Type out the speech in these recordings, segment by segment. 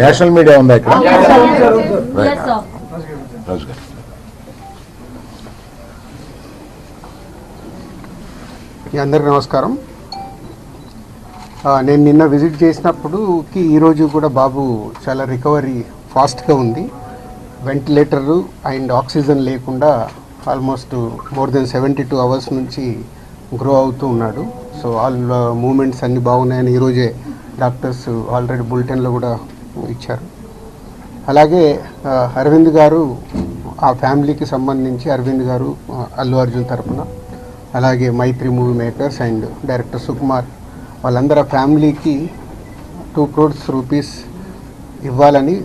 National media ఉందా ఇక్కడ? అందరికీ నమస్కారం. నేను నిన్న విజిట్ చేసినప్పుడుకి ఈరోజు కూడా బాబు చాలా రికవరీ ఫాస్ట్గా ఉంది. వెంటిలేటరు అండ్ ఆక్సిజన్ లేకుండా ఆల్మోస్ట్ మోర్ దెన్ 72 అవర్స్ నుంచి గ్రో అవుతూ ఉన్నాడు. సో ఆల్ మూమెంట్స్ అన్నీ బాగున్నాయని ఈరోజే డాక్టర్స్ ఆల్రెడీ బులెటిన్లో కూడా ఇచ్చారు. అలాగే అరవింద్ గారు ఆ ఫ్యామిలీకి సంబంధించి అరవింద్ గారు అల్లు అర్జున్ తరపున, అలాగే Mythri movie makers and director Sukumar వాళ్ళందరూ ఫ్యామిలీకి 2 crores రూపీస్ ఇవ్వాలని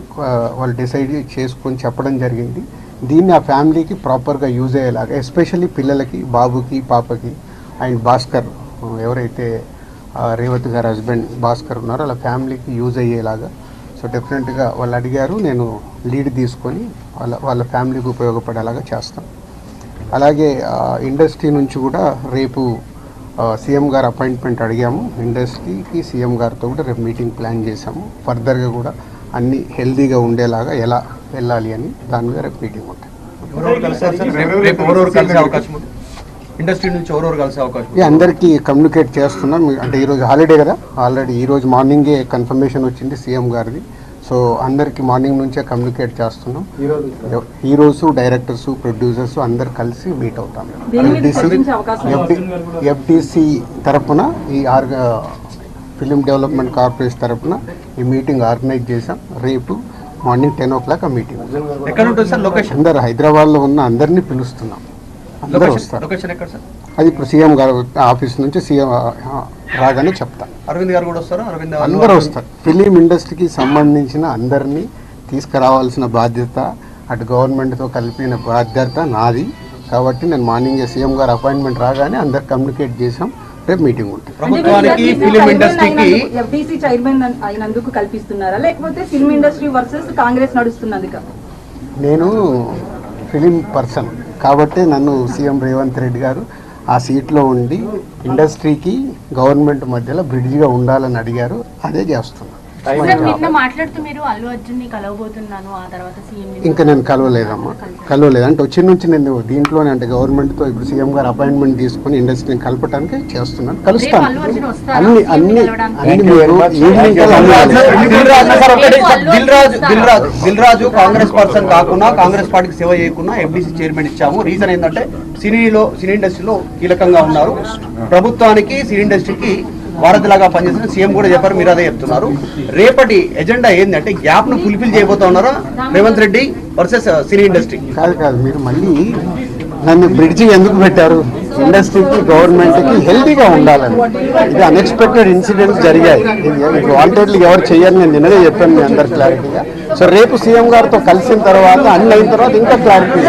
వాళ్ళు డిసైడ్ చేసుకొని చెప్పడం జరిగింది. దీన్ని ఆ ఫ్యామిలీకి ప్రాపర్గా యూజ్ అయ్యేలాగా, ఎస్పెషల్లీ పిల్లలకి, బాబుకి, పాపకి అండ్ భాస్కర్ ఎవరైతే రేవతి గారి హస్బెండ్ భాస్కర్ ఉన్నారో వాళ్ళ ఫ్యామిలీకి యూజ్ అయ్యేలాగా. సో డెఫినెట్గా వాళ్ళు అడిగారు, నేను లీడ్ తీసుకొని వాళ్ళ ఫ్యామిలీకి ఉపయోగపడేలాగా చేస్తాను. అలాగే ఇండస్ట్రీ నుంచి కూడా రేపు సీఎం గారు అపాయింట్మెంట్ అడిగాము. ఇండస్ట్రీకి సీఎం గారితో కూడా రేపు మీటింగ్ ప్లాన్ చేశాము. ఫర్దర్గా కూడా అన్నీ హెల్తీగా ఉండేలాగా ఎలా వెళ్ళాలి అని దాని మీద రేపు మీటింగ్ ఉంటుంది. అందరికీ కమ్యూనికేట్ చేస్తున్నాం. అంటే ఈరోజు హాలిడే కదా, ఆల్రెడీ ఈరోజు మార్నింగే కన్ఫర్మేషన్ వచ్చింది సీఎం గారిది. సో అందరికి మార్నింగ్ నుంచే కమ్యూనికేట్ చేస్తున్నాం. హీరోస్, డైరెక్టర్స్, ప్రొడ్యూసర్స్ అందరు కలిసి మీట్ అవుతాం. ఎఫ్టీసీ తరఫున ఈ ఫిలిం డెవలప్మెంట్ కార్పొరేషన్ తరఫున ఈ మీటింగ్ ఆర్గనైజ్ చేసాం. రేపు మార్నింగ్ 10 o'clock ఆ మీటింగ్. అందరు హైదరాబాద్లో ఉన్న అందరినీ పిలుస్తున్నాం. అందరూ వస్తారు. అది ఇప్పుడు సీఎం గారు ఆఫీస్ నుంచి సీఎం రాగానే చెప్తాను. అరవింద్ గారు కూడా వస్తారు. అందరూ వస్తారు. ఫిలిం ఇండస్ట్రీకి సంబంధించిన అందరినీ తీసుకురావాల్సిన బాధ్యత అటు గవర్నమెంట్తో కలిపిన బాధ్యత నాది. కాబట్టి నేను మార్నింగ్ సీఎం గారు అపాయింట్మెంట్ రాగానే అందరు కమ్యూనికేట్ చేసాం. రేపు మీటింగ్ ఉంటుంది. ప్రభుత్వానికి ఫిలిం ఇండస్ట్రీకి ఎఫ్డీసీ చైర్మన్ అయినందుకు కల్పిస్తున్నారా, లేకపోతే ఫిలిం ఇండస్ట్రీ వర్సెస్ కాంగ్రెస్ నడుస్తున్నది? నేను ఫిలిం పర్సన్ కాబట్టి నన్ను సీఎం రేవంత్ రెడ్డి గారు ఆ సీట్లో ఉండి ఇండస్ట్రీకి గవర్నమెంట్ మధ్యలో బ్రిడ్జిగా ఉండాలని అడిగారు. అదే చేస్తున్నాను. ఇంకా నేను కలవలేదమ్మా, కలవలేదు. అంటే వచ్చి నుంచి నేను దీంట్లోనే అంటే గవర్నమెంట్తో ఇప్పుడు సీఎం గారు అపాయింట్మెంట్ తీసుకుని ఇండస్ట్రీని కలపడానికి చేస్తున్నాను. కలుస్తాను. దిల్ రాజు కాంగ్రెస్ పర్సన్ కాకుండా, కాంగ్రెస్ పార్టీకి సేవ చేయకుండా ఎఫ్డీసీ చైర్మన్ ఇచ్చాము. రీజన్ ఏంటంటే సినీ ఇండస్ట్రీలో కీలకంగా ఉన్నారు. ప్రభుత్వానికి సినీ ఇండస్ట్రీకి వారధిలాగా పనిచేసిన సీఎం కూడా చెప్పారు, మీరు అదే చెప్తున్నారు. రేపటి ఎజెండా ఏంటంటే గ్యాప్ ను ఫుల్ఫిల్ చేయబోతా ఉన్నారా Revanth Reddy versus cine industry? కాదు, మీరు మళ్ళీ నన్ను బ్రిడ్జి ఎందుకు పెట్టారు? ఇండస్ట్రీకి, గవర్నమెంట్కి హెల్తీగా ఉండాలని. ఇది అన్ఎక్స్పెక్టెడ్ ఇన్సిడెంట్స్ జరిగాయి. వాంటెడ్లీ ఎవరు చేయని నేను నిన్నదే చెప్పాను మీ అందరు క్లారిటీగా. సో రేపు సీఎం గారితో కలిసిన తర్వాత అన్ని అయిన తర్వాత ఇంకా క్లారిటీ